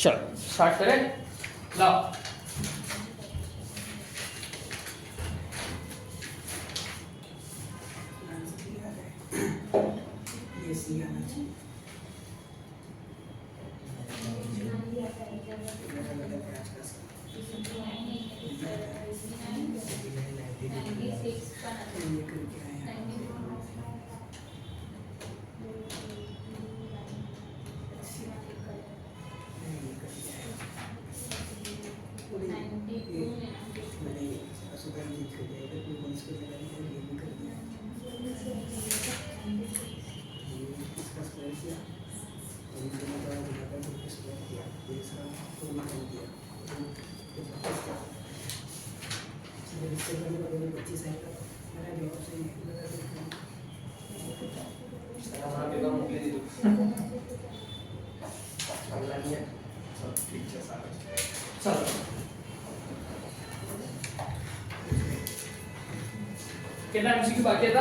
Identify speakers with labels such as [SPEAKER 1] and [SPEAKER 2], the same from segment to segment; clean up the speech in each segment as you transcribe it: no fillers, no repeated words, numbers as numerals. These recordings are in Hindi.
[SPEAKER 1] चलो स्टार्ट करें, लाओ। कितना एमसीक्यू बाकी था?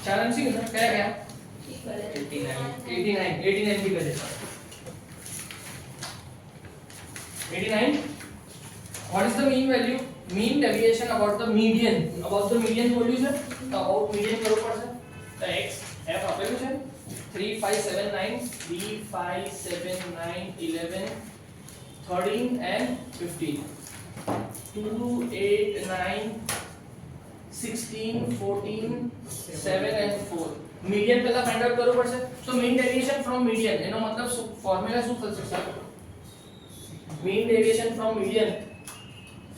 [SPEAKER 1] 4 एमसीक्यू था। क्या गया? 89 की वजह से 89। What is the mean value? Mean deviation about the median बोल लीजिए। तो अबाउट मीडियन करो पर सर, तो x f आपे कुछ है 3 5 7 9 3 5 7 9 11 13 and 15 2 8 9 16 14 7 and 4 मीडियन पहला फाइंड आउट करो પડશે। तो मीन डेविएशन फ्रॉम मीडियन એનો मतलब ફોર્મ્યુલા શું થશે sir? Mean deviation from median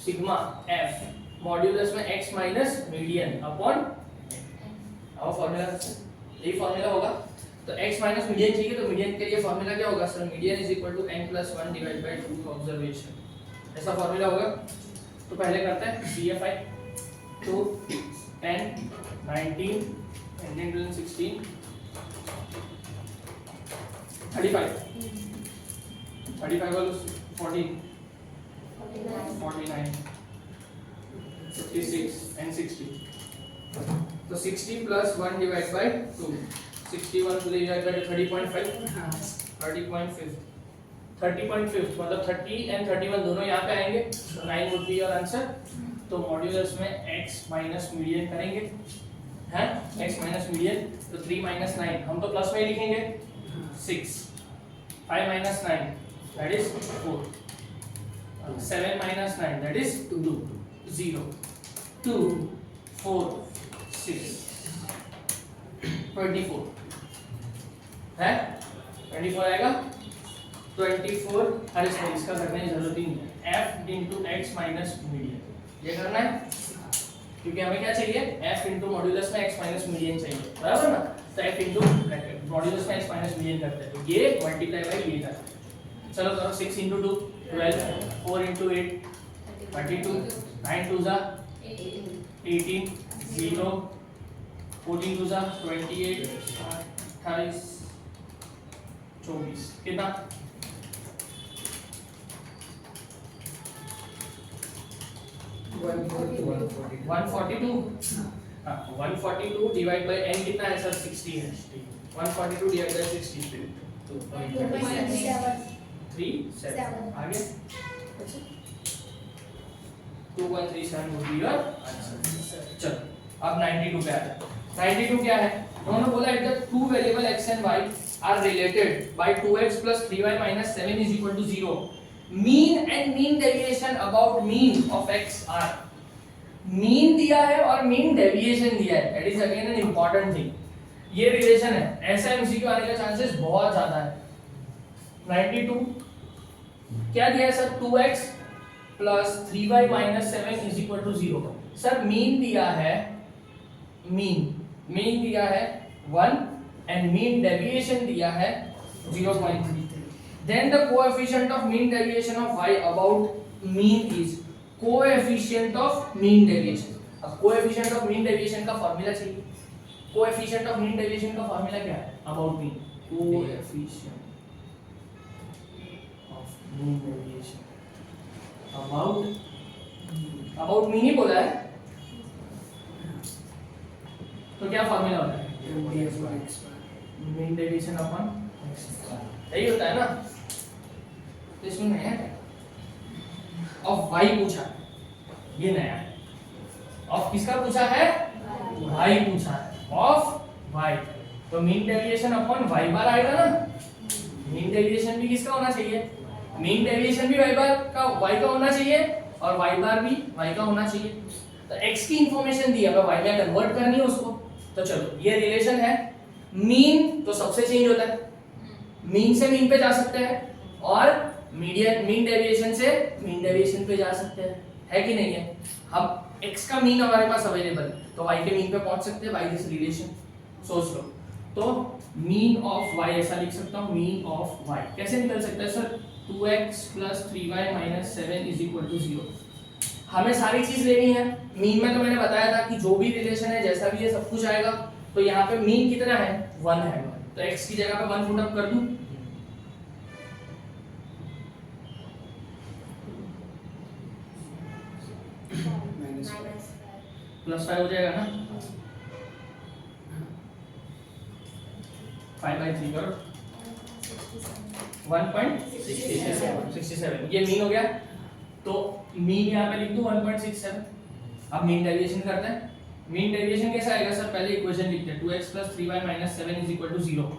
[SPEAKER 1] sigma f modulus में x माइनस मीडियन अपॉन अब फार्मूला यही फार्मूला होगा। तो x माइनस मीडियन चाहिए, तो मीडियन के लिए फार्मूला क्या होगा sir? Median is equal to n plus 1 divide by 2 observation, ऐसा फार्मूला होगा। तो पहले करते हैं CFI 2 10 19 and 16 35 वालों 14 49 56 and 60। तो 60 plus 1 divided by 2 61 to divide by 30.5 30.5 मतलब 30 and 31 दोनों यहाँ पे आएंगे, तो 9 would be your answer। तो मॉड्यूलस में x माइनस मीडियन करेंगे, हैं x माइनस मीडियन, तो 3 माइनस 9 हम तो प्लस में ही लिखेंगे 6 5 minus 9 that is 4 7 minus 9 that is 2 0 2 4 6 24 है 24 आएगा 24। अरे सर इसका करने की जरूरत ही नहीं है, f into x minus median ये करना है, क्योंकि हमें क्या चाहिए? f into मॉड्यूलस में x माइनस मीडियन चाहिए, बराबर ना? तो f into मॉड्यूलस में x माइनस मीडियन करते हैं, तो ये मल्टीप्लाई बाय ये करते हैं। चलो करो 6 into 2 12 4 into 8 32 9 2 जा 18 0 14 2 जा 28 28 24 कितना? 142 142 डिवाइड बाय n कितना है सर? 60 है। 142 डिवाइड बाय 60 तो 2.37 आगे 2.37 would be your answer। चलो अब 92 पे आ जाओ। 92 क्या है? उन्होंने बोला if the two variable x and y are related by 2x plus 3y minus 7 is equal to 0, mean and mean deviation about mean of x are। Mean दिया है और मीन डेविएशन दिया है, that is again an important thing. ये रिलेशन है, ऐसा एमसीक्यू आने का चांसेस बहुत ज्यादा है। 92 क्या दिया है sir? 2x plus 3y minus 7 is equal to 0। Sir mean दिया है, मीन दिया है 1 एंड मीन डेविएशन दिया है 0.3। Then the coefficient of mean deviation of y about mean is coefficient of mean deviation. अब कोएफिशिएंट ऑफ मीन डेविएशन का फार्मूला चाहिए। कोएफिशिएंट ऑफ मीन डेविएशन का फार्मूला क्या है? About mean, coefficient of mean deviation about mean ही बोला है, तो क्या फार्मूला होता है? मीन डेविएशन अपॉन x, यही होता है ना। तो इसमें नया है ऑफ y पूछा है, ये नया है। ऑफ किसका पूछा है? y पूछा है, ऑफ y। तो मीन डेविएशन अपॉन y बार आएगा ना। मीन डेविएशन भी किसका होना चाहिए? मीन डेविएशन भी y बार का y का होना चाहिए और y बार भी y का होना चाहिए। तो x की इंफॉर्मेशन दी है, अब y में कन्वर्ट करनी है उसको। तो चलो ये रिलेशन है, मीन तो सबसे चेंज होता है, मीन से मीन पे जा सकते हैं और मीडियन मीन डेविएशन से मीन डेविएशन पे जा सकते हैं, है कि नहीं है? अब x का मीन हमारे पास अवेलेबल है तो y के मीन पे पहुंच सकते हैं बाय दिस रिलेशन। सोच लो, तो मीन ऑफ y ऐसा लिख सकता हूं, मीन ऑफ y कैसे निकल सकता है सर? 2x + 3y - 7 = 0। हमें सारी चीज लेनी है। मीन में तो मैंने बताया था कि जो भी रिलेशन है जैसा भी है सब कुछ आएगा। तो यहाँ पे मीन कितना है? 1 है, तो x की जगह पे 1 पुट अप कर दूं, +5 हो जाएगा ना। 5/3 करो, 1.67 ये मीन हो गया। तो मीन यहाँ पे लिख दूं 1.67। अब मीन डेविएशन करते हैं। मीन डेविएशन कैसे आएगा सर? पहले इक्वेशन लिखते हैं, 2x + 3y - 7 = 0।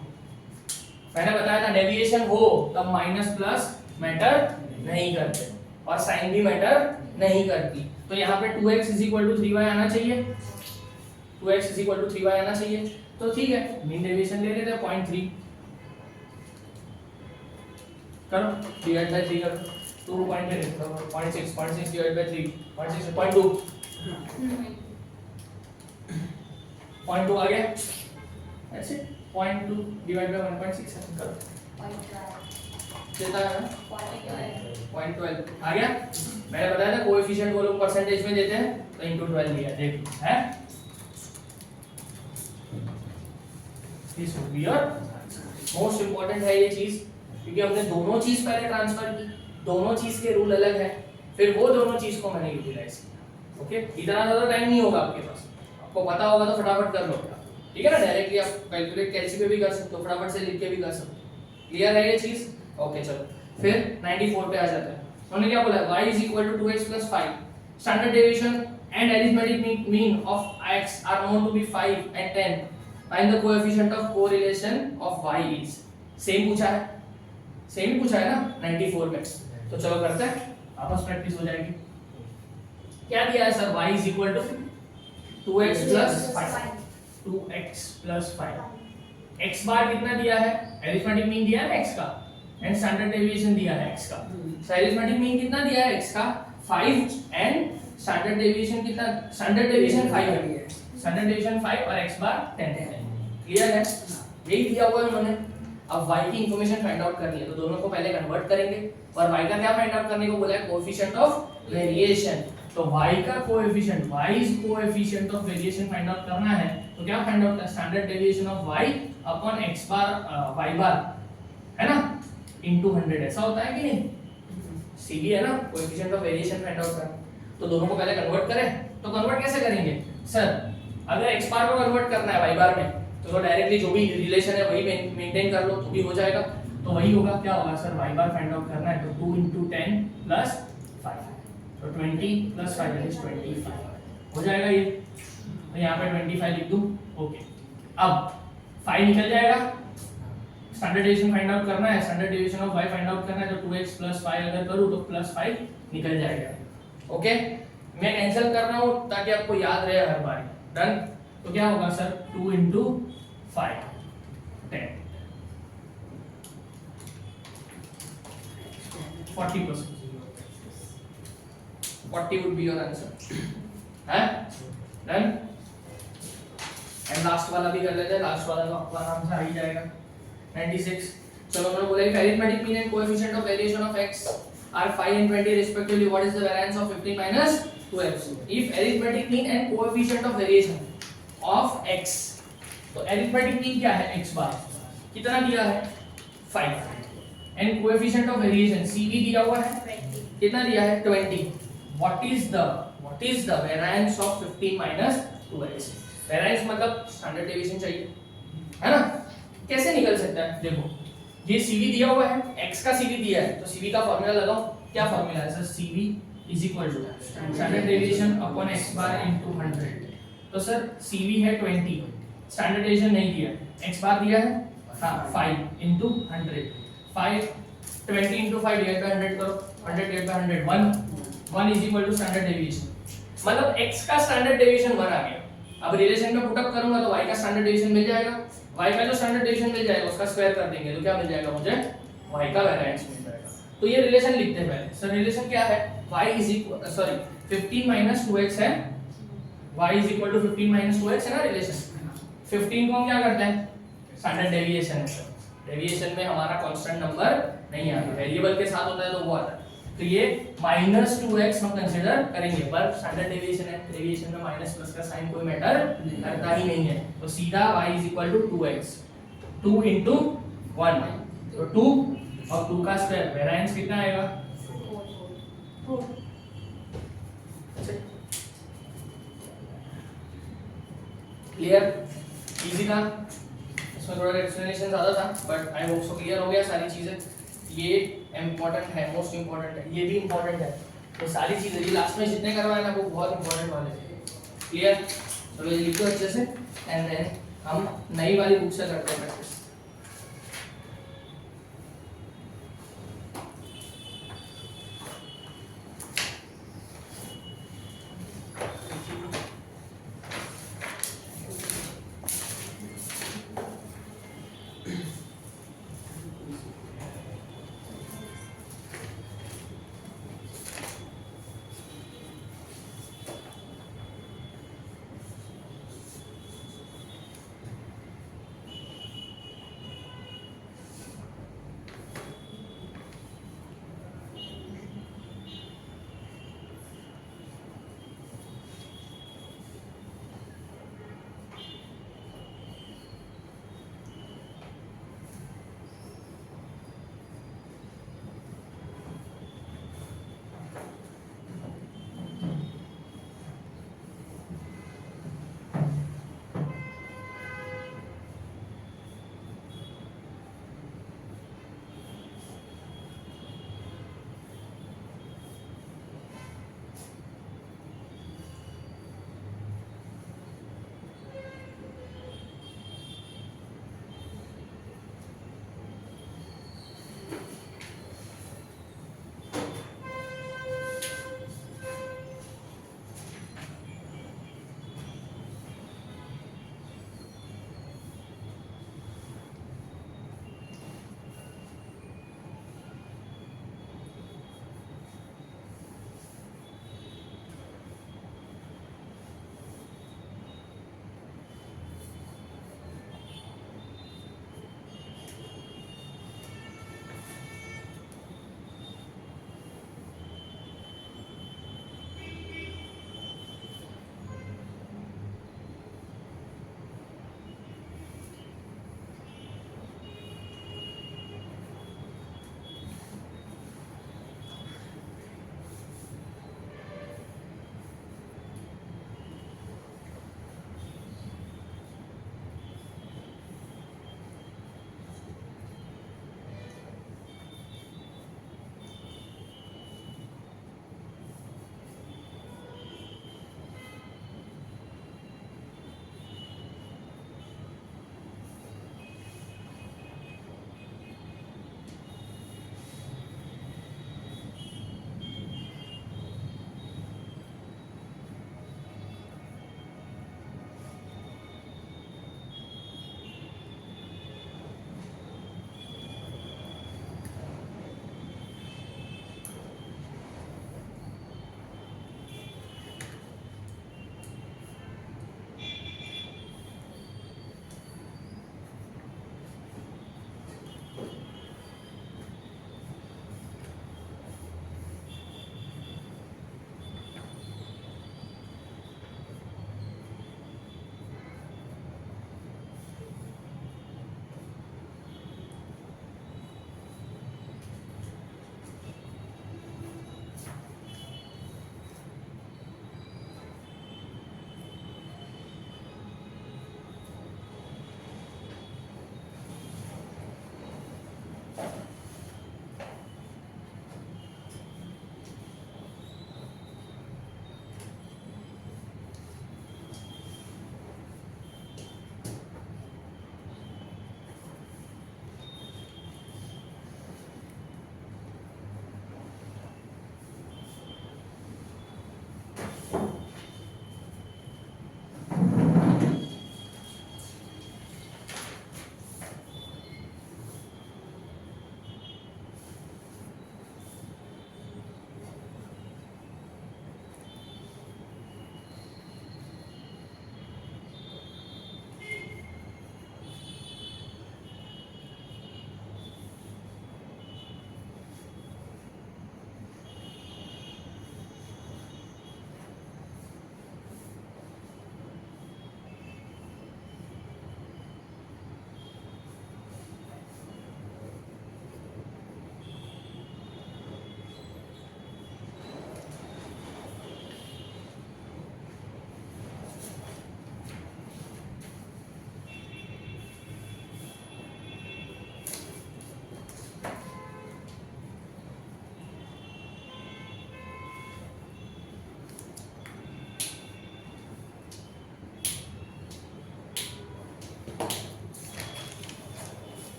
[SPEAKER 1] मैंने बताया था डेविएशन हो तब माइनस प्लस मैटर नहीं करते और साइन भी मैटर नहीं करती। तो यहाँ पे 2x = 3y आना चाहिए, 2x = 3y आना चाहिए। तो ठीक है, मीन डेविएशन ले लेते हैं 0.3 करो, डिवाइड बाय 3 करो, 0.6 डिवाइड बाय 3 0.6 0.2 0.2 आ गया। ऐसे 0.2 डिवाइड बाय 1.67 करो, कितना है? 0.12 आ गया। मैंने बताया था कोएफिशिएंट वो लोग परसेंटेज में देते हैं, तो इनटू 12 लिया, देख लो है। This would be your most important है ये चीज, क्योंकि हमने दोनों चीज पहले ट्रांसफर की, दोनों चीज के रूल अलग है, फिर वो दोनों चीज को मैंने यूटिलाइज किया। ओके, इतना ज्यादा टाइम नहीं होगा आपके पास, आपको पता होगा तो फटाफट कर लो, ठीक है ना। डायरेक्टली आप कैलकुलेट कैलसी पे भी कर सकते हो, फटाफट से लिख के भी कर सकते हो। क्लियर है ये चीज? ओके चलो फिर 94 पे आ जाते हैं। उन्होंने क्या बोला? y = 2x + 5। Standard deviation and arithmetic mean of x are known to be 5 and 10 and the coefficient of correlation of y is same पूछा है, सेम ही पूछा है ना 94 में। तो चलो करते हैं, आपस प्रैक्टिस हो जाएगी। क्या दिया है sir? y = 2x + 5, 2x + 5। x बार कितना दिया है? अरिथमेटिक मीन दिया है x का एंड स्टैंडर्ड डेविएशन दिया है x का। अरिथमेटिक मीन कितना दिया है x का? 5 एंड स्टैंडर्ड डेविएशन कितना? स्टैंडर्ड डेविएशन 5 है, स्टैंडर्ड डेविएशन 5 और x बार 10 है। क्लियर है? यही दिया हुआ है उन्होंने। अब y की इंफॉर्मेशन फाइंड आउट करनी है, तो दोनों को पहले कन्वर्ट करेंगे और y का क्या फाइंड आउट करने को बोला है? Coefficient of variation. तो y का coefficient, y is coefficient of variation find out करना है। तो क्या फाइंड आउट है? Standard deviation of y upon x bar y बार, है ना, इनटू 100। ऐसा होता है कि नहीं? सीधी है ना, coefficient of variation find out करना। तो दोनों को पहले कन्वर्ट करें। तो कन्वर्ट कैसे करेंगे सर? अगर x बार को कन्वर्ट करना है y बार में, तो डायरेक्टली जो भी रिलेशन है वही मेंटेन कर लो तो भी हो जाएगा। तो वही होगा, क्या होगा सर? y बार फाइंड आउट करना है, तो 2 × 10 + 5, तो 20 + 5 = 25 हो जाएगा ये। तो यहाँ पे 25 लिख दूं। ओके, अब 5 निकल जाएगा। स्टैंडर्ड डेविएशन फाइंड आउट करना है, standard deviation of y find out करना है, तो 2x + 5 अगर करूं तो +5 निकल जाएगा। ओके, मैं कैंसिल कर रहा हूं ताकि आपको याद रहे हर बार। डन। तो क्या होगा sir? 2 × 5 10 40%, 40 would be your answer है। डन। एंड लास्ट वाला भी कर लेते हैं, लास्ट वाला तो आपका आराम से आ ही जाएगा। 96। चलो मैंने बोला कि arithmetic mean and coefficient of variation of x are 5 and 20 respectively, what is the variance of 15 - 2x? If arithmetic mean and coefficient of variation of x, तो arithmetic mean क्या है? x बार कितना दिया है? 5 and coefficient of variation c भी दिया हुआ है, कितना दिया है? 20। what is the variance of 15 - 2x? variance मतलब स्टैंडर्ड डेविएशन चाहिए, है ना। कैसे निकल सकता है? देखो, ये CV दिया हुआ है, x का CV दिया है, तो CV का फॉर्मूला लगाओ। क्या फॉर्मूला है sir? CV is equal to standard deviation upon x bar into 100। तो सर CV है 20, स्टैंडर्ड डेविएशन नहीं दिया, x बार दिया है हाँ 5 इनटू 100। 5 20 इनटू 5 डिवाइड बाय 100 करो, 100 divide by 100 1 is equal to standard deviation. मतलब x का स्टैंडर्ड डेविएशन 1 आ गया। अब रिलेशन में पुट अप करूंगा तो y का स्टैंडर्ड डेविएशन मिल जाएगा, y का जो स्टैंडर्ड डेविएशन मिल जाएगा उसका स्क्वायर कर देंगे तो क्या मिल जाएगा मुझे? y का वेरिएंस मिल जाएगा। तो ये रिलेशन लिखते हैं पहले। सर रिलेशन क्या है? y इज इक्वल 15 2x है, y is equal to 15 2x है ना रिलेशन। 15 को हम क्या करते हैं? स्टैंडर्ड डेविएशन है। डेविएशन में हमारा कांस्टेंट नंबर नहीं आता, वेरिएबल के साथ होता है तो वो आता है। तो ये -2x हम कंसीडर करेंगे, पर स्टैंडर्ड डेविएशन है, डेविएशन में माइनस प्लस का साइन कोई मैटर करता ही नहीं है। तो सीधा y is equal to 2x, 2 into 1 तो 2 और 2 का स्क्वायर, वेरिएंस कितना आएगा? 4। क्लियर? इजी था, इसमें थोड़ा एक्सप्लेनेशन ज्यादा था but I hope so clear हो गया सारी चीजें। ये इम्पोर्टेंट है, मोस्ट इम्पोर्टेंट है, ये भी इम्पोर्टेंट है। तो सारी चीजें ये लास्ट में जितने करवाए ना वो बहुत इम्पोर्टेंट वाले थे। क्लियर? चलो ये लिखो अच्छे से एंड देन हम नई वाली बुक से करते हैं प्रैक्टिस।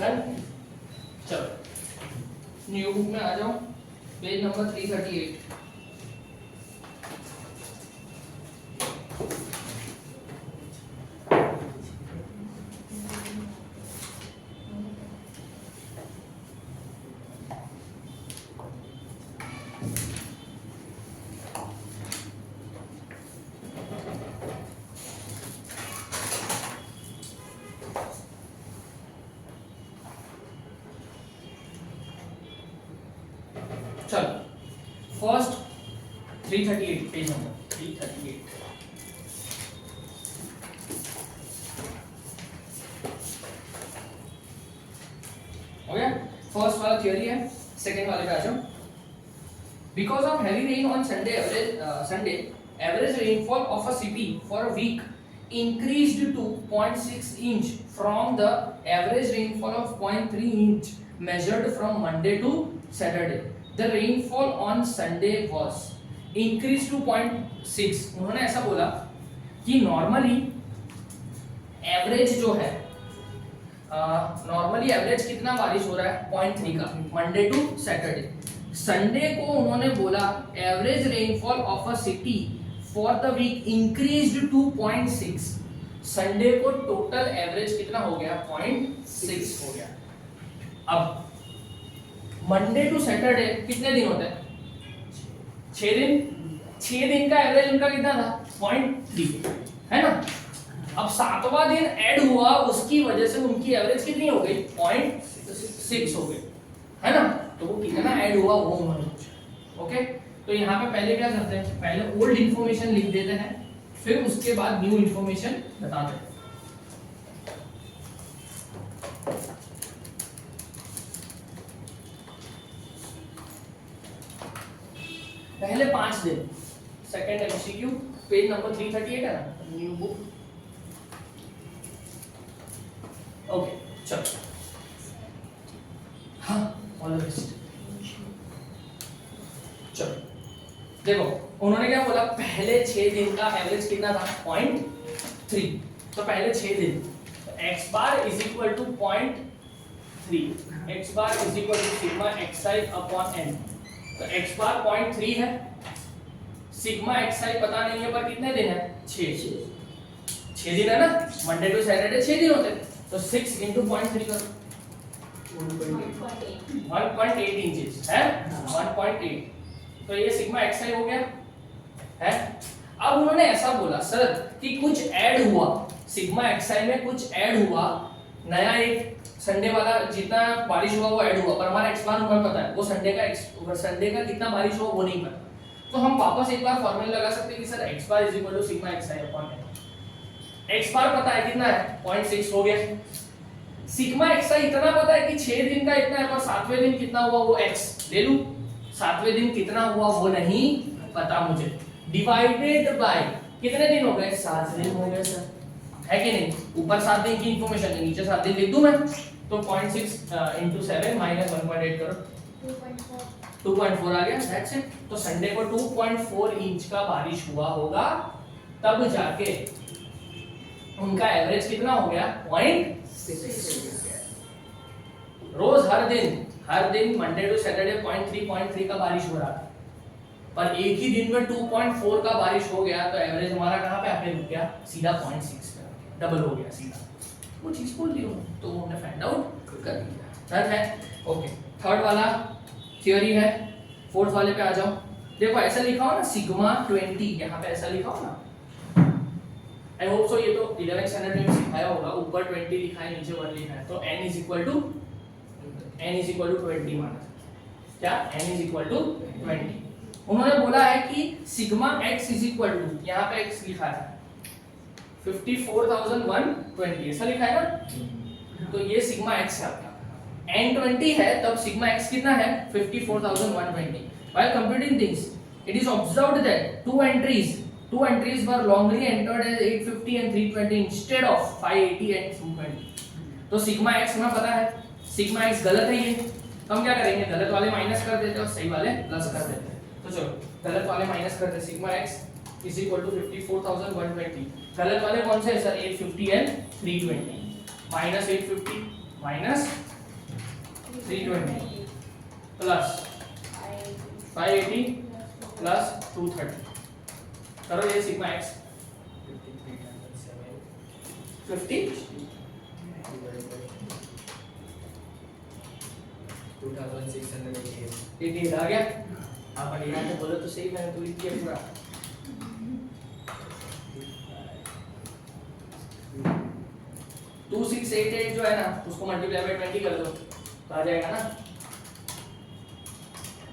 [SPEAKER 1] डन। चलो न्यू बुक में आ जाओ, पेज नंबर 338। चलो फर्स्ट 338 पेज नंबर 338। हो गया, फर्स्ट वाला थ्योरी है। सेकंड वाले पे आ जाओ। Because of heavy rain on Sunday average rainfall of a city for a week increased to 0.6 inch from the average rainfall of 0.3 inch measured from Monday to Saturday. The rainfall on Sunday was increased to 0.6। उन्होंने ऐसा बोला कि नॉर्मली एवरेज जो है, नॉर्मली एवरेज कितना बारिश हो रहा है 0.3 का मंडे टू सैटरडे। संडे को उन्होंने बोला average rainfall of a city for the week increased to 0.6। संडे को टोटल एवरेज कितना हो गया 0.6 हो गया। अब मंडे टू सैटरडे कितने दिन होते हैं 6 दिन। 6 दिन का एवरेज उनका कितना था 0.3 है ना। अब 7वां दिन ऐड हुआ, उसकी वजह से उनकी एवरेज कितनी हो गई 0.6 हो गई है ना। तो वो कितना ऐड हुआ वो उन्होंने ओके। तो यहाँ पे पहले क्या करते हैं, पहले ओल्ड इंफॉर्मेशन लिख देते हैं, फिर उसके बाद न्यू इंफॉर्मेशन बताते हैं। पहले 5 दिन सेकंड एमसीक्यू पेज नंबर 338 है ना, न्यू बुक। ओके चलो हाँ ऑल द बेस्ट। चलो देखो उन्होंने क्या बोला, पहले 6 दिन का एवरेज कितना था 0.3। तो पहले 6 दिन तो x bar is equal to 0.3, x bar is equal to sigma xi upon n। तो x बार 0.3 है, सिग्मा xi पता नहीं है पर कितने दिन है 6 दिन है ना। मंडे टू सैटरडे 6 दिन होते, तो 6 into 0.3 करो 1.8 इंचेस है 1.8। तो ये सिग्मा xi हो गया है। अब उन्होंने ऐसा बोला सर कि कुछ ऐड हुआ सिग्मा xi में, कुछ ऐड हुआ नया, एक संडे वाला जितना बारिश हुआ वो ऐड हुआ, पर हमारा x बार हमें पता है, वो संडे का कितना बारिश हुआ वो नहीं पता। तो हम वापस एक बार फॉर्मूला लगा सकते हैं कि sir x bar is equal to sigma xi upon n। x bar पता है कितना है 0.6 हो गया। सिग्मा xi इतना पता है कि 6 दिन का इतना है, पर 7वें दिन कितना हुआ वो x ले लूं। 7वें दिन कितना हुआ वो नहीं पता मुझे, डिवाइडेड बाय कितने दिन हो गए 7 दिन हो गए सर, है कि नहीं। ऊपर 7 दिन की इंफॉर्मेशन है, नीचे 7 दिन लिख दूं मैं। तो 0.6 into 7 minus 1.8 करो 2.4 आ गया, दैट्स इट। तो संडे को 2.4 इंच का बारिश हुआ होगा, तब जाके उनका एवरेज कितना हो गया 0.6। रोज हर दिन मंडे टू सैटरडे 0.3 का बारिश हो रहा था, पर एक ही दिन में 2.4 का बारिश हो गया, तो एवरेज हमारा कहां पे आके रुक गया सीधा 0.6 पे, डबल हो गया सीधा। वो चीज बोल दी तो हमने फाइंड आउट कर दिया, डन है ओके। थर्ड वाला थ्योरी है, फोर्थ वाले पे आ जाओ। देखो ऐसा लिखा हो ना सिग्मा 20, यहाँ पे ऐसा लिखा हो ना, आई होप सो ये तो 11th स्टैंडर्ड में सिखाया होगा। ऊपर 20 लिखा है, नीचे 1 लिखा है, तो n इज इक्वल टू 20 माना क्या, n इज इक्वल टू 20। उन्होंने बोला है कि sigma x is equal to, यहाँ पे x लिखा है 54,120 ऐसा लिखा है ना, तो ये सिग्मा x है आपका। n 20 है तब सिग्मा x कितना है 54,120। While computing things, it is observed that two entries were wrongly entered as 850 and 320 instead of 580 and 220। तो सिग्मा x हमें पता है, सिग्मा x गलत है ये, तो हम क्या करेंगे गलत वाले माइनस कर देते हैं और सही वाले प्लस कर देते हैं। तो चलो गलत वाले माइनस करते हैं, sigma x is equal to 54,120। गलत वाले कौन से है sir 850 and 320, minus 850 minus 320 plus 580 plus 230 करो ये सिग्मा एक्स 50 2688 आ गया। आप यहाँ पे बोलो तो सही, मैंने तो लिख दिया पूरा। 2688 जो है ना उसको मल्टीप्लाई बाय 20 कर दो तो आ जाएगा ना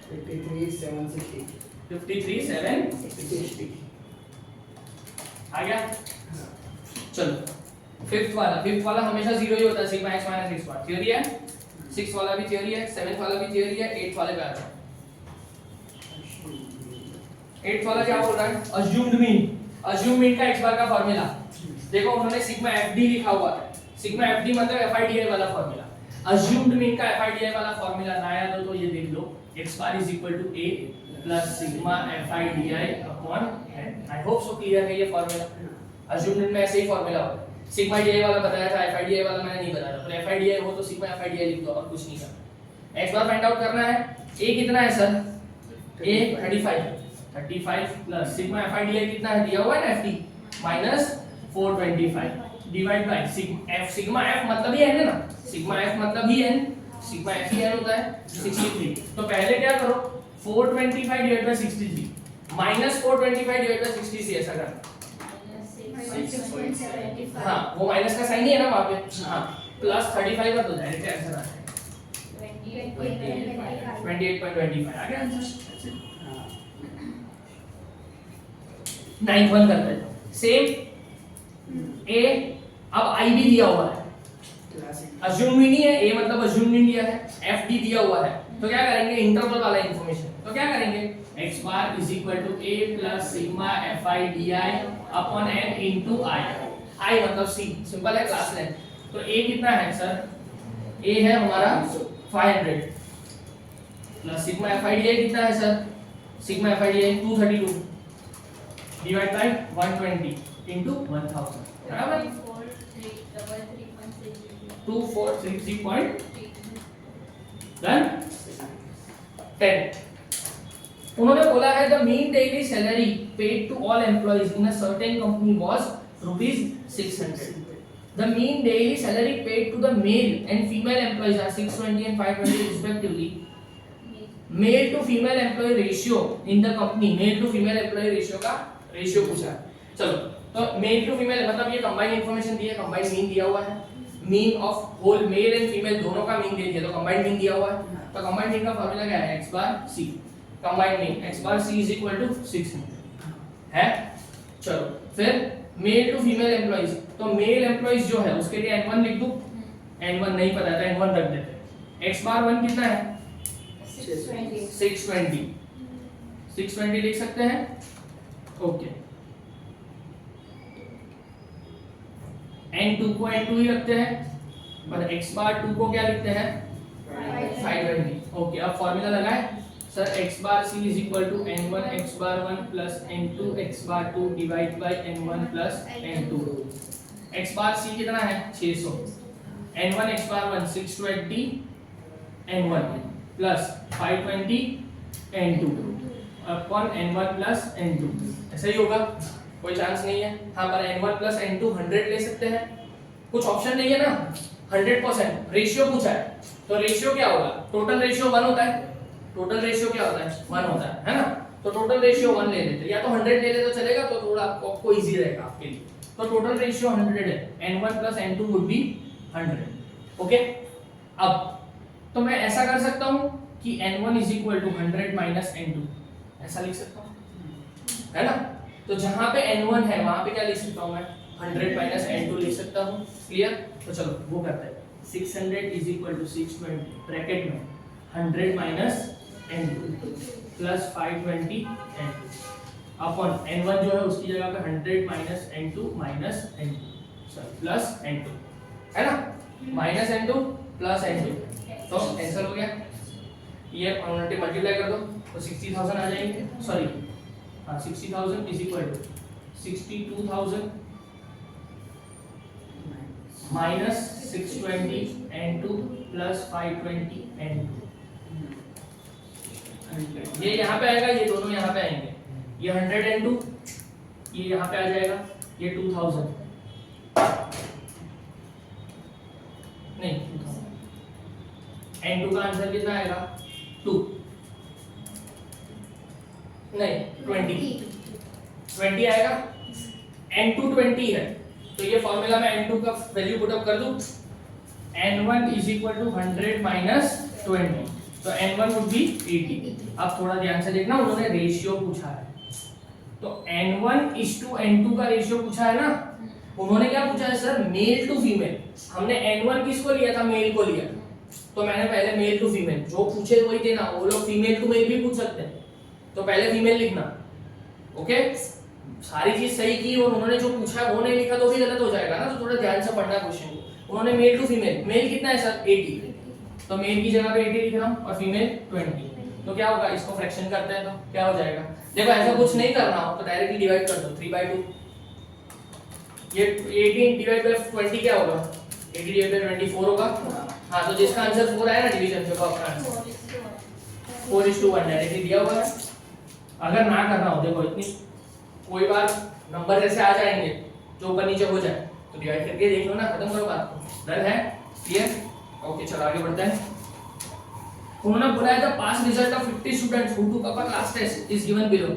[SPEAKER 1] 53760 आ गया। चलो फिफ्थ वाला हमेशा जीरो ही होता है, सिग्मा एक्स माइनस एक्स बार थ्योरी है। 6 वाला भी थ्योरी है, 7 वाला भी थ्योरी है, 8 वाले पे आ जाओ। 8 वाला क्या बोल रहा है? अज्यूम्ड मीन का एक्स बार का फार्मूला देखो, उन्होंने सिग्मा एफडी लिखा हुआ है। सिग्मा एफडी मतलब एफआईडीआई वाला फार्मूला। अज्यूम्ड मीन का एफआईडीआई वाला फार्मूला ना याद हो तो ये देख लो, x bar is equal to a plus sigma F I D I upon n। I hope so clear है ये फार्मूला। अज्यूम्ड मीन में ऐसे ही फार्मूला होता है। सिग्मा डीआई वाला बताया था, एफआईडीआई वाला मैंने नहीं बताया था। तो एफआईडीआई हो तो सिग्मा एफआईडीआई लिख दो और कुछ नहीं करना। x बार फाइंड आउट करना है। a कितना है सर? a 35 प्लस सिग्मा एफआईडीआई कितना है दिया हुआ है ना ft minus 425 divide by sigma f मतलब ही n है ना, सिग्मा f मतलब ही n, सिग्मा f ही n होता है 63। तो पहले क्या करो 425 divide by 63 minus 425 divide by 60 से ऐसा करना। हाँ वो माइनस का साइन ही है ना वहां पे। हाँ प्लस 35 कर दो, डायरेक्ट आंसर आ जाएगा 28.25 आ गया आंसर। नाइन्थ वन करते हैं सेम a। अब i भी दिया हुआ है, अज्यूम भी नहीं है, a मतलब अज्यूम नहीं दिया है, f d दिया हुआ है। तो क्या करेंगे इंटरवल वाला इंफॉर्मेशन, तो क्या करेंगे x bar is equal to a plus sigma fi di upon n into i। i मतलब c, सिंपल है क्लास लेंथ। तो a कितना है सर? a है हमारा 500 प्लस सिग्मा fi di कितना है sir? Sigma fi di 232 divide by 120 into 1000 बराबर 2433.10। उन्होंने बोला है the mean daily salary paid to all employees in a certain company was ₹600। The mean daily salary paid to the male and female employees are 620 and 520 respectively। Male to female employee ratio in the company, male to female employee ratio का रेशियो पूछा है। चलो तो मेल टू फीमेल मतलब ये कंबाइंड इंफॉर्मेशन दी है, कंबाइंड मीन दिया हुआ है, mean of whole male and female दोनों का मीन दे दिया, तो कंबाइंड मीन दिया हुआ है। तो कंबाइंड मीन का फार्मूला क्या है? x bar c। Combined mean x bar c is equal to 600 है। चलो फिर मेल टू फीमेल एम्प्लॉइज, तो मेल एम्प्लॉइज जो है उसके लिए n1 लिख दूं, n1 नहीं पता था n1 रख देते हैं। x बार 1 कितना है? 620 लिख सकते हैं। ओके n2 को n2 ही रखते हैं, पर x बार 2 को क्या लिखते हैं? 520। ओके अब फार्मूला लगाएं sir. x bar c is equal to n1 x bar 1 plus n2 x bar 2 divide by n1 plus n2। x bar c कितना है? 600। n1 x bar 1 620 n1 plus 520 n2 upon n1 plus n2। ऐसा ही होगा, कोई चांस नहीं है। हाँ पर n1 प्लस n2 100 ले सकते हैं, कुछ ऑप्शन नहीं है ना। 100% रेशियो पूछा है, तो रेशियो क्या होगा? टोटल रेशियो 1 होता है, टोटल रेशियो क्या होता है? 1 होता है ना। तो टोटल रेशियो 1 ले लेते, या तो 100 ले ले तो चलेगा, तो थोड़ा आपको इजी रहेगा आपके लिए। तो टोटल रेशियो 100 है, n1 plus n2 would be 100। Okay अब तो मैं ऐसा कर सकता हूं कि n1 is equal to 100 minus n2, ऐसा लिख सकता हूं, है ना। तो जहां पे n1 है वहां पे क्या लिख सकता हूं मैं? 100 माइनस n2 लिख सकता हूं। क्लियर? तो चलो वो करते हैं। 600 इज इक्वल टू 620 ब्रैकेट में 100 minus n2 plus 520 n2 upon n1 जो है उसकी जगह पे 100 minus n2 minus n2 plus n2, है ना। माइनस n2 प्लस n2 तो कैंसिल हो गया, ये मल्टीप्लाई कर दो तो 60,000 आ जाएंगे। सॉरी हाँ 60,000 is equal to 62,000 minus 620 n2 plus 520 n2। ये यहाँ पे आएगा, ये दोनों यहाँ पे आएंगे, ये 100 n2 ये यहाँ पे आ जाएगा, ये 2000 नहीं 2000 n2 का आंसर कितना आएगा 2 नहीं 20 आएगा। n2 20 है तो ये फॉर्मूला में n2 का वैल्यू पुट अप कर दूं, n1 is equal to 100 minus 20 तो n1 वुड बी 80। अब थोड़ा ध्यान से देखना, उन्होंने रेशियो पूछा है तो n1 इज टू n2 का रेशियो पूछा है ना। उन्होंने क्या पूछा है सर, मेल टू फीमेल। हमने n1 किसको लिया था, मेल को लिया, तो मैंने पहले मेल टू फीमेल जो पूछे वही देना। वो लोग फीमेल टू मेल भी पूछ सकते हैं तो पहले फीमेल लिखना। ओके सारी चीज सही की और उन्होंने जो पूछा है वो नहीं लिखा तो भी गलत हो जाएगा ना, तो थोड़ा ध्यान से पढ़ना क्वेश्चन को। उन्होंने मेल टू फीमेल, मेल कितना है सर 80 तो मेल की जगह पे 80 लिख रहा हूं और फीमेल 20 तो क्या होगा, इसको फ्रैक्शन करते हैं तो क्या हो जाएगा। देखो ऐसा कुछ नहीं करना हो तो डायरेक्टली डिवाइड कर दो 3/2। ये 18 डिवाइड बाय 20 क्या होगा, 80 डिवाइड बाय 24 होगा। हां तो जिसका आंसर 4 आया ना डिवीजन पे वो आपका आंसर 4:1 डायरेक्टली दिया हुआ है। अगर ना करना हो, देखो इतनी कोई बार नंबर जैसे आ जाएंगे जो ऊपर नीचे हो जाए तो डिवाइड करके देख लो ना, खत्म करो बात को। डन है, क्लियर, ओके चलो आगे बढ़ते हैं। उन्होंने बोला था पास result of 50 students who took up a class test is given below.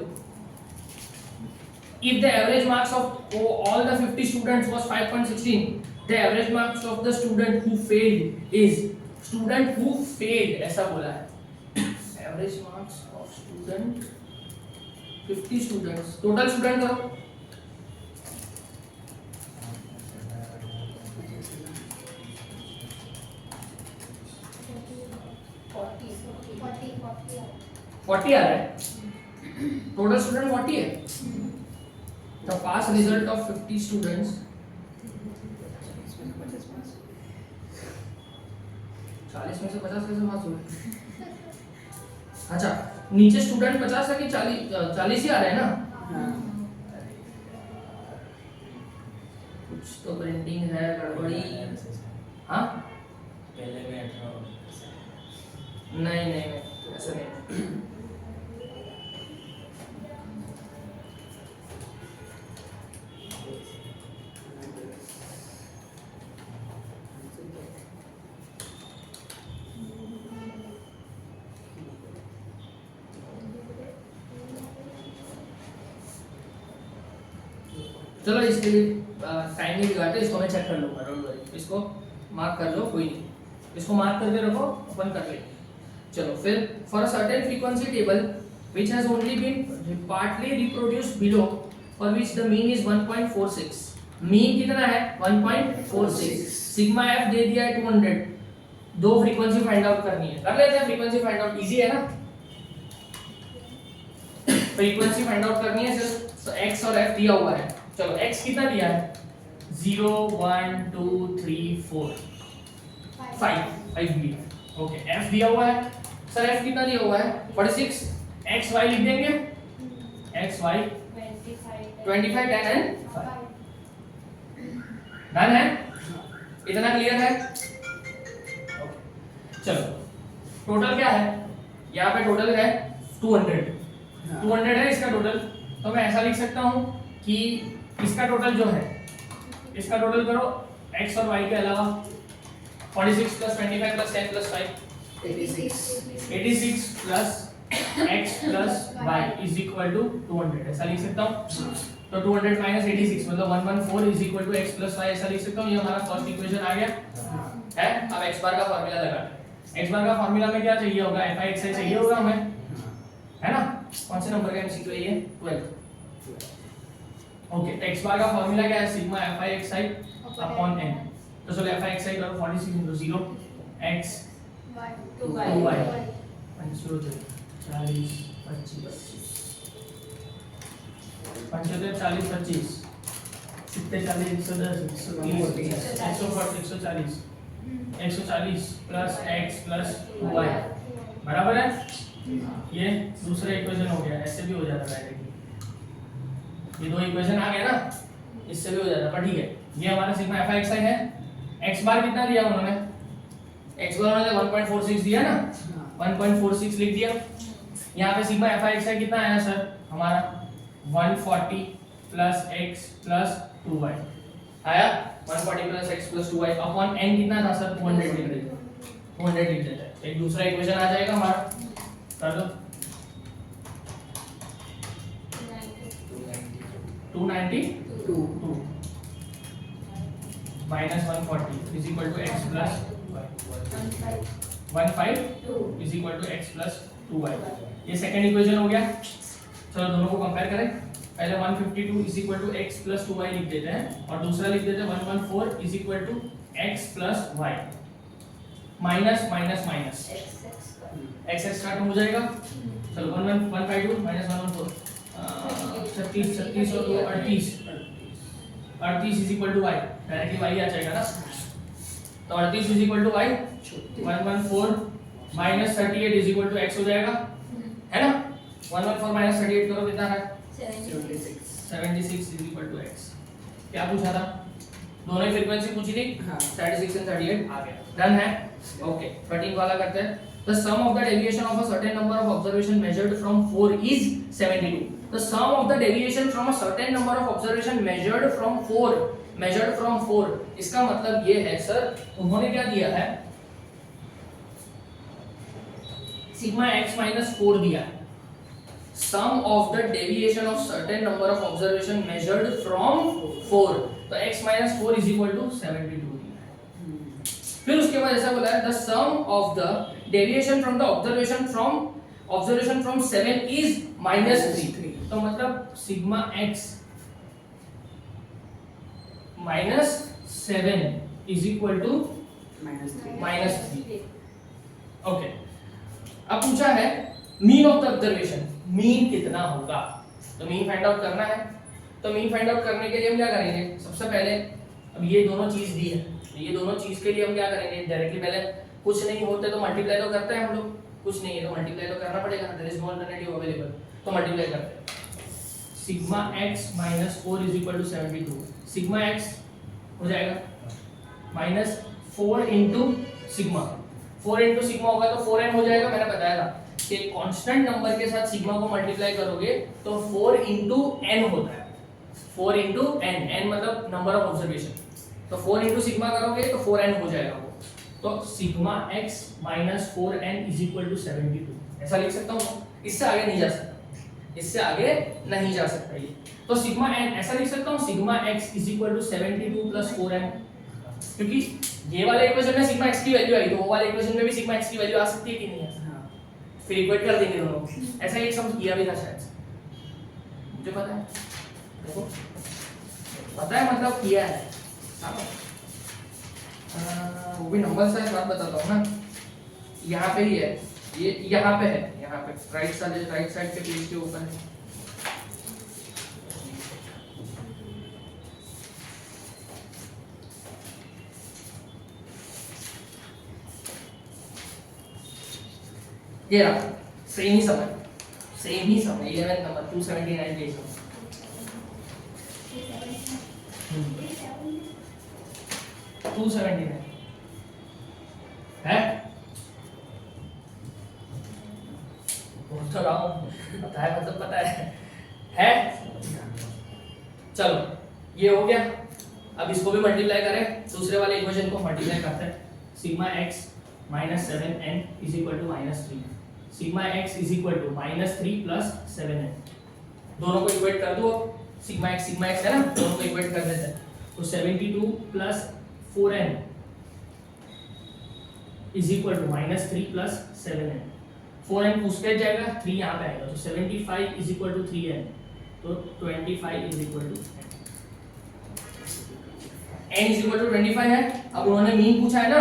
[SPEAKER 1] If the average marks of all the 50 students was 5.16, the average marks of the student who failed is student who failed ऐसा बोला है। Average marks of student 50 students, total student करो 40 आ रहा है, टोटल स्टूडेंट 40 है। The pass result of 50 students 40 में से 50 कैसे पास हुए। अच्छा नीचे स्टूडेंट 50 है कि 40 ही आ रहे हैं ना। कुछ तो प्रिंटिंग है गड़बड़ी। हाँ
[SPEAKER 2] पहले में 18
[SPEAKER 1] नहीं ऐसा नहीं। चलो इसके लिए टाइम नहीं लगाते, इसको मैं चेक कर लूंगा, डोंट वरी। इसको मार्क कर लो, कोई नहीं, इसको मार्क करके रखो, अपन कर लेंगे। चलो फिर for a certain frequency table which has only been partly reproduced below for which the mean is 1.46। Mean कितना है 1.46, सिग्मा एफ दे दिया है 200। दो फ्रीक्वेंसी फाइंड आउट करनी है, कर लेते हैं फ्रीक्वेंसी फाइंड आउट, इजी है ना। फ्रीक्वेंसी फाइंड आउट करनी है सिर्फ, तो x और f दिया हुआ है। चलो x कितना दिया है 0 1 2 3 4 5 दिया। ओके f दिया हुआ है सर, f कितना दिया हुआ है 46। x y लिख देंगे, x y 25 10 and 5। डन है, इतना क्लियर है। चलो टोटल क्या है, यहाँ पे टोटल है 200 है इसका टोटल। तो मैं ऐसा लिख सकता हूँ कि इसका टोटल जो है, इसका टोटल करो x और y के अलावा 46 plus 25 plus 10 plus 5 86 plus x plus y is equal to 200, ऐसा लिख सकता हूँ। तो 200 माइनस 86 मतलब 114 is equal to x plus y, ऐसा लिख सकता हूँ। ये हमारा फर्स्ट इक्वेशन आ गया है। अब x बार का फार्मूला लगाते हैं। x बार का फार्मूला में क्या चाहिए होगा, fi चाहिए होगा हमें, है ना। कौन से नंबर का एमसीक्यू है ये 12। ओके x बार का फार्मूला क्या है, सिग्मा fi अपॉन n। तो चलो fi करो 46 into 0 x 2y 40 25 75 40 25 70 40 110 140 140 plus x plus 2y बराबर है। ये दूसरा इक्वेशन हो गया, ऐसे भी हो जाता है डायरेक्टली। ये दो इक्वेशन आ गया ना, इससे भी हो जाता है, पर ठीक है। ये हमारा सिग्मा fi है, x बार कितना दिया उन्होंने, x बार उन्होंने 1.46 दिया ना, 1.46 लिख दिया। यहाँ पे सिग्मा f(x) है कितना आया सर हमारा 140 प्लस x प्लस 2y आया, 140 plus x plus 2y upon n कितना था सर 200 लिख देते हैं, 200 लिख देते हैं। एक दूसरा इक्वेशन आ जाएगा हमारा, कर दो 292 minus 140 is equal to x plus 152 is equal to x plus 2y। ये सेकंड इक्वेशन हो गया। चलो दोनों को कंपेयर करें। पहले 152 is equal to x plus 2y लिख देते हैं और दूसरा लिख देते हैं 114 is equal to x plus y। Minus minus minus x x काट हो जाएगा। चलो 152 minus 114 36 36 और 2 38 38 is equal to y, directly y आ जाएगा ना, तो 38 is equal to y, 114 minus 38 is equal to x हो जाएगा, है ना। 114 minus 38 करो कितना है 76 is equal to x। क्या पूछा था, दोनों ही फ्रीक्वेंसी पूछी थी, 36 and 38 आ गया, डन है। ओके 13 वाला करते हैं। The sum of the deviation of a certain number of observation measured from 4 is 72। The sum of the deviation from a certain number of observation measured from 4 इसका मतलब ये है सर, उन्होंने क्या दिया है, सिग्मा x minus 4 दिया है। Sum of the deviation of certain number of observation measured from 4, तो x minus 4 is equal to 72 दिया है। फिर उसके बाद ऐसा बोला है the sum of the deviation from the observation from 7 is minus 3। तो मतलब sigma x minus 7 is equal to minus 3। Okay, अब पूछा है mean of the observation, mean कितना होगा, तो मीन फाइंड आउट करना है। तो मीन फाइंड आउट करने के लिए हम क्या करेंगे, सबसे पहले अब ये दोनों चीज दी है, ये दोनों चीज के लिए हम क्या करेंगे, डायरेक्टली पहले कुछ नहीं होते तो मल्टीप्लाई तो करते हैं हम लोग, कुछ नहीं है तो मल्टीप्लाई तो करना पड़ेगा, there is no alternative available, तो मल्टीप्लाई करते हैं। Sigma x minus 4 is equal to 72, sigma x हो जाएगा minus 4 into sigma, 4 into sigma होगा तो 4n हो जाएगा। मैंने बताया था कि कांस्टेंट नंबर के साथ सिग्मा को मल्टीप्लाई करोगे तो 4 into n होता है, 4 into n, n मतलब नंबर ऑफ ऑब्जर्वेशन, तो 4 into सिग्मा करोगे तो 4n हो जाएगा वो, तो sigma x minus 4n is equal to 72 ऐसा लिख सकता हूँ। इससे आगे नहीं जा सकता, इससे आगे नहीं जा सकता ये, तो सिग्मा n ऐसा लिख सकता हूँ, sigma x is equal to 72 plus 4n, क्योंकि ये वाले इक्वेशन में सिग्मा x की वैल्यू आई तो वो वाले इक्वेशन में भी सिग्मा x की वैल्यू आ सकती है कि नहीं है, फिर इक्वेट कर देंगे दोनों। ऐसा एक सम किया भी था शायद, मुझे पता है, देखो पता है मतलब किया है, वो भी नंबर से बात बताता हूँ ना, यहाँ पे ही है ये, यहाँ पे है, यहाँ पे राइट साइड के पेज के ऊपर है। ये रहा, सेम ही समय 11 नंबर 279 पेज में 279 है, बोल तो रहा हूँ, पता है मतलब पता है। चलो ये हो गया, अब इसको भी मल्टीप्लाई करें, दूसरे वाले इक्वेशन को मल्टीप्लाई करते हैं। Sigma x minus 7n is equal to minus 3, sigma x is equal to minus 3 plus 7n, दोनों को इक्वेट कर दो, सिग्मा x है ना, दोनों को इक्वेट कर देते हैं, तो 72 plus 4n is equal to minus 3 plus 7n, 4n पूछते जाएगा, 3 यहाँ पे आएगा, तो 75 is equal to 3n, तो 25 is equal to n is equal to 25 है। अब उन्होंने मीन पूछा है ना,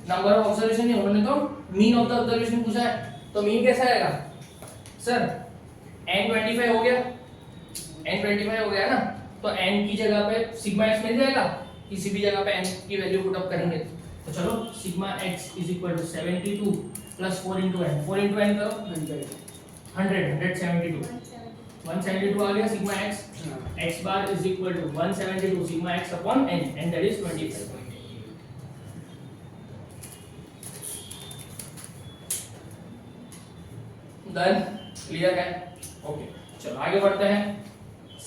[SPEAKER 1] नंबर ऑफ ऑब्जर्वेशन नहीं, उन्होंने तो मीन ऑफ द ऑब्जर्वेशन पूछा है, तो मीन कैसा आएगा सर, n 25 हो गया, n 25 हो गया ना, तो n की जगह पे सिग्मा x मिल जाएगा, किसी भी जगह पे n की वैल्यू पुट अप करेंगे, तो चलो sigma x is equal to 72 plus 4 into n, 4 into n करो 172 आ गया sigma x, x bar is equal to 172 sigma x upon n, and that is 25। Done, clear है? ओके, चलो आगे बढ़ते हैं.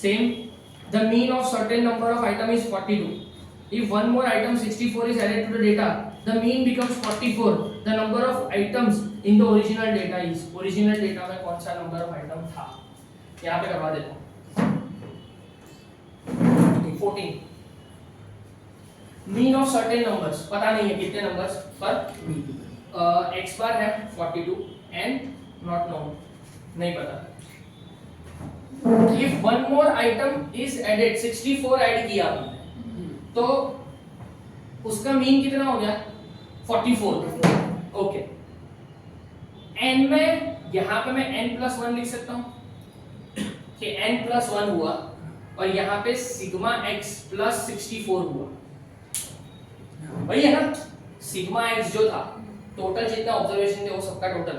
[SPEAKER 1] Same, the mean of certain number of item is 42. If one more item 64 is added to the data, the mean becomes 44. The number of items in the original data is, original data में कौन सा number of item था? यहाँ पे करवा देता हूँ. 14. Mean of certain numbers, पता नहीं है कितने numbers, पर x बार है 42 and not known, नहीं पता. If one more item is added, 64 add किया आपने, तो उसका मीन कितना हो गया? 44. ओके, n में यहां पे मैं n+1 लिख सकता हूं कि n+1 हुआ, और यहां पे सिग्मा x प्लस 64 हुआ. वही है ना, सिग्मा x जो था, टोटल जितना ऑब्जर्वेशन थे वो सबका टोटल,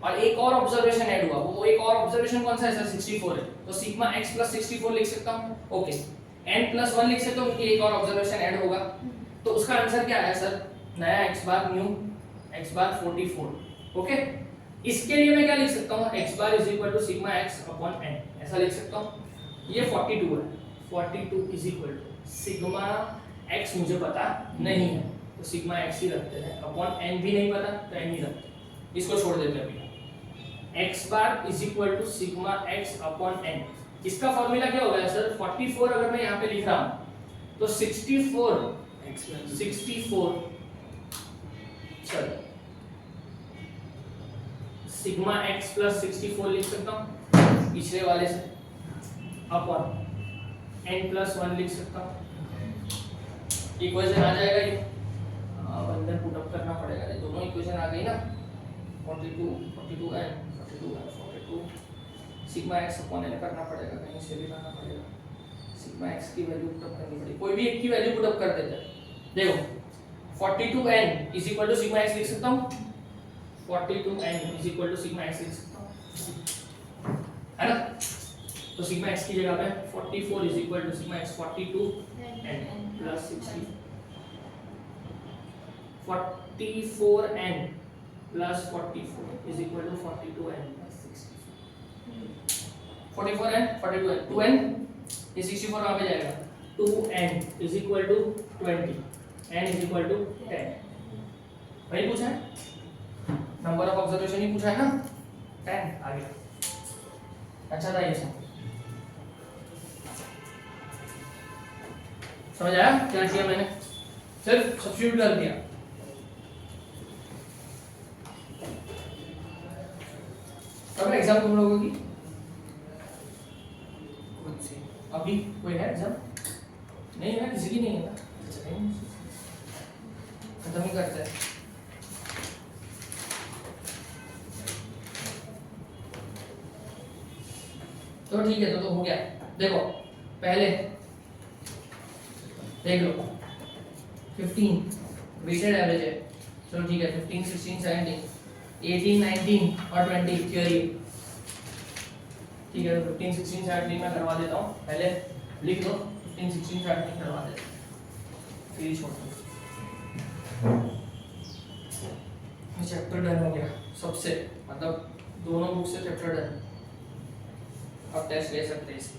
[SPEAKER 1] और एक और ऑब्जर्वेशन ऐड हुआ. वो एक और ऑब्जर्वेशन कौन सा है सर? 64 है. तो सिग्मा x प्लस 64 लिख सकता हूं. ओके, n+1 लिख सकते हो क्योंकि एक और ऑब्जर्वेशन ऐड होगा. तो उसका आंसर क्या आया सर? नया x bar new x bar 44. Okay, इसके लिए मैं क्या लिख सकता हूं? x bar is equal to sigma x upon n, ऐसा लिख सकता हूं. ये 42 है, 42 is equal to sigma x मुझे पता नहीं है, तो सिग्मा x ही रखते हैं, अपॉन n भी नहीं पता तो n ही रखते हैं. इसको छोड़ देते हैं अभी. x bar is equal to sigma x upon n. इसका फॉर्मूला क्या होगा सर? 44 अगर मैं यहाँ पे लिख रहा हूँ तो 64 सर सिग्मा x प्लस 64 लिख सकता हूँ पिछले वाले से, अपॉन n+1 लिख सकता हूँ. इक्वेशन आ जाएगा ये, अंदर पुट अप करना पड़ेगा. दोनों इक्वेशन आ गई ना, 42 सिग्मा x अपॉन n करना पड़ेगा, कहीं से भी लाना पड़ेगा. सिग्मा x की वैल्यू पुट अप करनी पड़ेगी, कोई भी एक की वैल्यू पुट अप कर देते हैं. देखो 42n is equal to sigma x लिख सकता हूं. 42n is equal to sigma x लिख सकता हूं, है ना? तो सिग्मा x की जगह पे 44 is equal to sigma x 42n plus 60, 44n plus 44 is equal to 42n plus 60. 44n 42n 2n ये 64 वहां पे जाएगा. 2n is equal to 20, n is equal to 10. वही पूछा है, नंबर ऑफ ऑब्जर्वेशन ही पूछा है ना, 10 आ गया. अच्छा था ये सब. समझ आया क्या किया मैंने? सिर्फ सब्स्टिट्यूट कर दिया. अब एग्जाम तुम लोगों की अभी कोई है एग्जाम? नहीं है, किसी की नहीं है. खत्म ही करते हैं. तो ठीक है, तो हो गया. देखो पहले देख लो 15 वेटेड एवरेज है. चलो ठीक है, 15 16 17 18 19 और 20 थ्योरी. ठीक है, 15 16 17 में करवा देता हूँ. पहले लिख दो 15 16 17 करवा देता हूँ, फिर छोड़ दो. चैप्टर डन हो गया सबसे, मतलब दोनों बुक से चैप्टर डन. अब टेस्ट ले सकते हैं इसकी.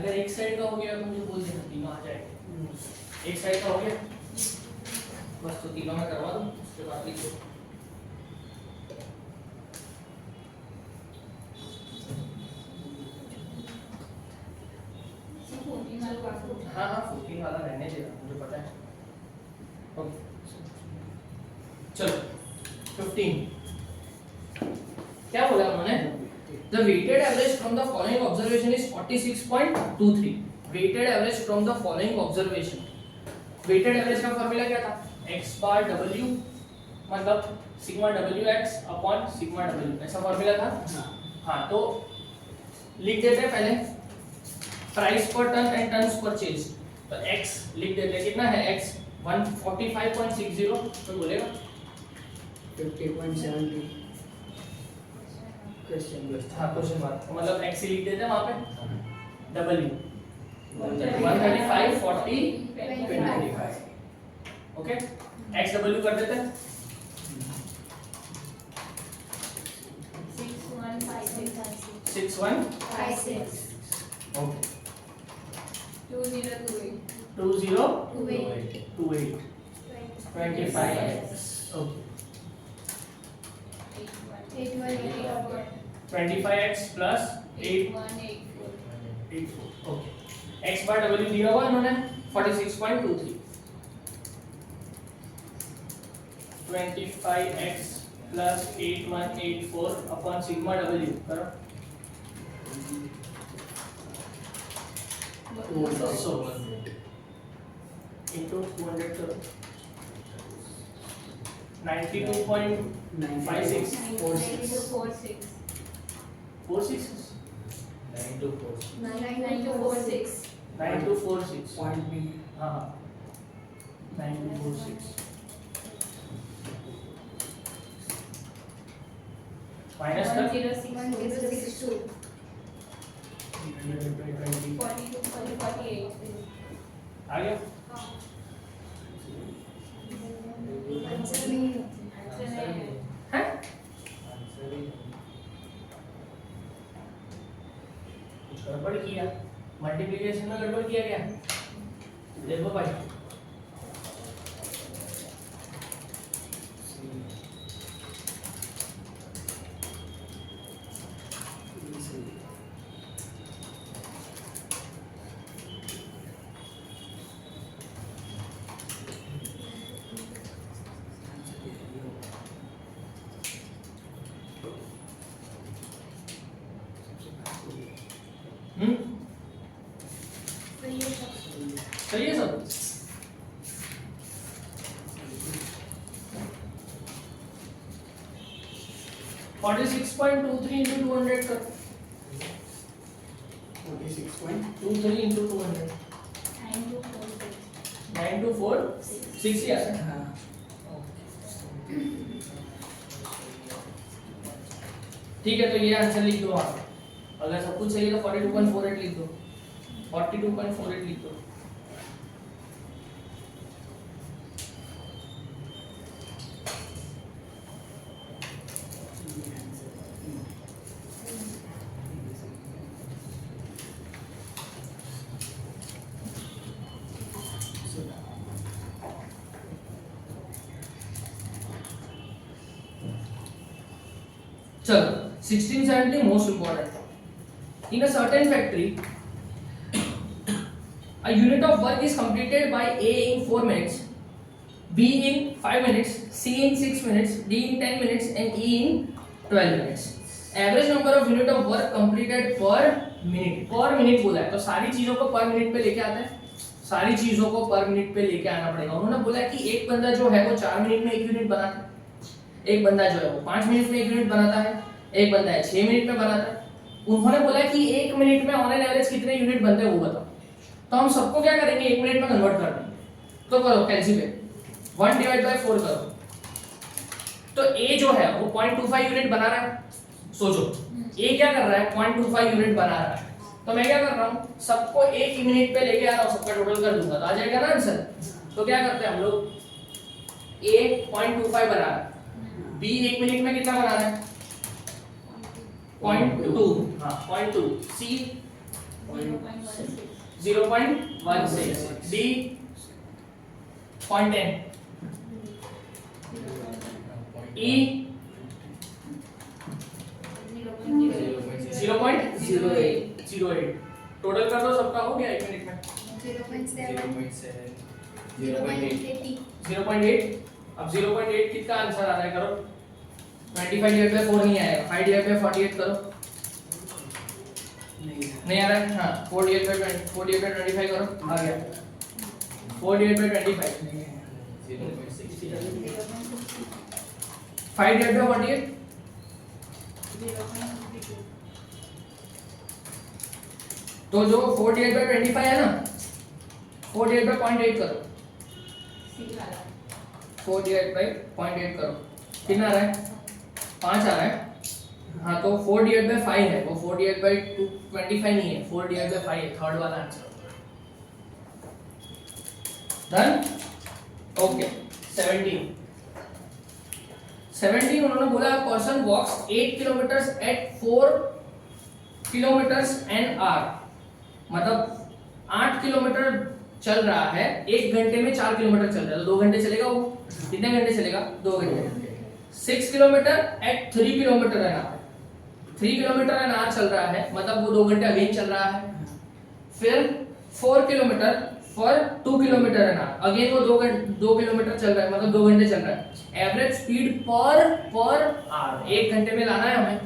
[SPEAKER 1] अगर एक साइड का हो गया तो मुझे बोल देना, तीनों आ जाएंगे। एक साइड का हो गया बस, तो तीनों में करवा दो, उसके बाद लिख दो। हाँ हाँ 14 वाला रहने देगा, मुझे पता है। ओके चलो 15 क्या बोला उन्होंने? The weighted average from the following observation is 46.23। Weighted average from the following observation, weighted average का फॉर्मूला क्या था? x बार w मतलब sigma wx upon sigma w, ऐसा फॉर्मूला था। हाँ तो लिख देते हैं पहले price per ton and tons purchase, तो x लिख देते हैं, कितना है x 145.60, तो बोलेगा
[SPEAKER 3] 50.70
[SPEAKER 1] हाँ क्वेश्चन मार्क, मतलब x लिख देते हैं वहां पे, w 135 40 25, ओके x w कर देते हैं 6156, okay 2028 25x, okay 25x plus 884, okay x bar w दिया हुआ इन्होंने 46.23, 25x plus 8184 upon sigma w करो, so into 200 करो 92.56 46 9246
[SPEAKER 3] पॉइंट में
[SPEAKER 1] हाँ 9246 माइनस कर 20 आ गया। हैं? कुछ गड़बड़ किया, मल्टीप्लिकेशन में गड़बड़ किया क्या? देखो भाई सही है सब। फोर्टी 46.23 इंटू 200 कर 46.23 इंटू 200 9246 यार।
[SPEAKER 3] हाँ
[SPEAKER 1] ठीक है तो ये आंसर लिख दो आप, अगर सब कुछ सही है तो 42.48 लिख दो, 42.48 लिख दो। चलो 1670 most important. In a certain factory, a unit of work is completed by A in 4 minutes, B in 5 minutes, C in 6 minutes, D in 10 minutes, and E in 12 minutes. Average number of unit of work completed per minute. Per minute बोला है तो सारी चीजों को per minute पे लेके आता है, सारी चीजों को per minute पे लेके आना पड़ेगा। उन्होंने बोला कि एक बंदा जो है वो 4 मिनट में एक यूनिट बनाता है, एक बंदा जो है वो 5 मिनट में एक यूनिट बनाता है, एक बंदा है 6 मिनट में बनाता है। उन्होंने बोला कि 1 मिनट में ऑन एन एवरेज कितने यूनिट बनते हैं वो बताओ। तो हम सबको क्या करेंगे, 1 मिनट में कन्वर्ट कर देंगे। तो करो कैलकुलेट, 1 डिवाइड बाय 4 करो, तो A जो है वो 0.25 यूनिट बना रहा है। सोचो A क्या कर रहा है, 0.25 यूनिट बना रहा है। तो मैं क्या कर रहा हूँ, सबको 1 ही मिनट पे लेके आ रहा हूँ, सबका टोटल कर दूंगा तो आ जाएगा ना आंसर। तो क्या करते हैं हम लोग, A 0.25 बना रहा है, B 1 मिनट में कितना बना रहा है 0.2, हाँ 0.2, C 0.16, D 0.10, E 0.08. टोटल कर दो सबका, हो गया 1 मिनट में 0.8. अब 0.8 कितना आंसर आ रहा है, करो 25 डिवाइड बाय 4 नहीं आएगा, 5 डिवाइड बाय 48 करो, नहीं आ रहा है, हाँ 4 डिवाइड बाय 25 करो, आ गया 4 डिवाइड बाय 25, 5 डिवाइड बाय 48, तो जो 4 डिवाइड बाय 25 है ना, 4 डिवाइड बाय 0.8 करो, 4 डिवाइड बाय 0.8 करो, कितना आ रहा है, 5 आ रहा है, हाँ तो 4 डिवाइड बाय 5 है, वो 4 डिवाइड बाय 25 नहीं है, 4 डिवाइड बाय 5 है, थर्ड वाला आंसर। Done, okay. 17 उन्होंने बोला person walks 8 kilometres at 4 kilometres an hour, मतलब 8 किलोमीटर चल रहा है, 1 घंटे में 4 किलोमीटर चल रहा है, तो 2 घंटे चलेगा वो, कितने घंटे चलेगा, 2 घंटे। 6 kilometre at 3 kilometre an hour, 3 kilometre an hour चल रहा है, मतलब वो 2 घंटे अगेन चल रहा है। फिर 4 kilometre for 2 kilometre an our, again वो 2 किलोमीटर चल रहा है, मतलब 2 घंटे चल रहा है। एवरेज स्पीड पर आवर 1 घंटे में लाना है हमें,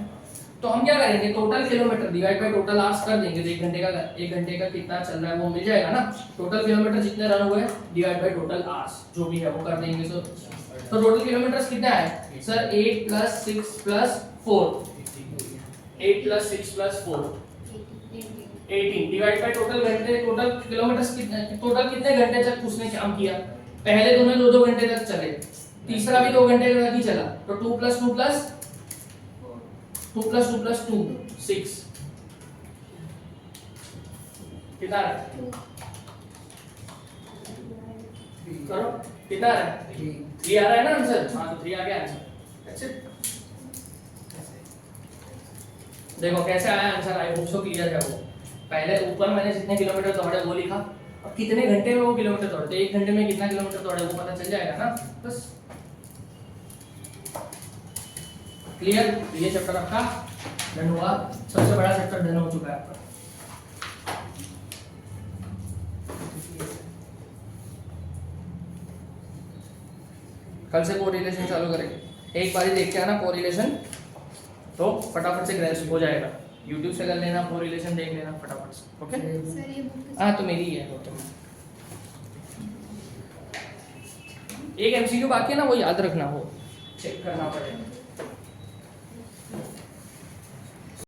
[SPEAKER 1] तो हम क्या करेंगे, total kilometre divide by total hours कर देंगे, तो 1 घंटे का कितना चल रहा है वो मिल जाएगा ना, टोटल किलोमीटर जितने रन हुए डिवाइड बाय टोटल आवर्स जो भी है वो कर देंगे। तो टोटल किलोमीटर्स कितना है सर, 8 + 6 + 4, 8 + 6 + 4 18 डिवाइड बाय टोटल घंटे, टोटल किलोमीटर्स कितने, टोटल कितने घंटे तक उसने काम किया, पहले दोनों 2 घंटे तक चले, तीसरा भी 2 घंटे तक ही चला, तो 2 + 2 + 2 6 कितना है, करो कितना है, 3 आ रहा है ना आंसर, हाँ तो 3 आ गया आंसर। अच्छा देखो कैसे आया आंसर, आई होप सो क्लियर है वो। पहले ऊपर मैंने जितने किलोमीटर दौड़े वो लिखा, अब कितने घंटे में वो किलोमीटर दौड़े, तो 1 घंटे में कितना किलोमीटर दौड़े वो पता चल जाएगा ना, बस। क्लियर, ये चैप्टर आपका डन हुआ, सबसे बड़ा चैप्टर डन हो चुका है आपका। कल से कोरिलेशन चालू करेंगे, एक बार ही देख के आना कोरिलेशन, तो फटाफट से ग्रेस्प हो जाएगा। YouTube से कर लेना, कोरिलेशन देख लेना फटाफट से, ओके। हाँ तो मेरी ही है, एक MCQ बाकी है ना, वो याद रखना, वो चेक करना पड़ेगा।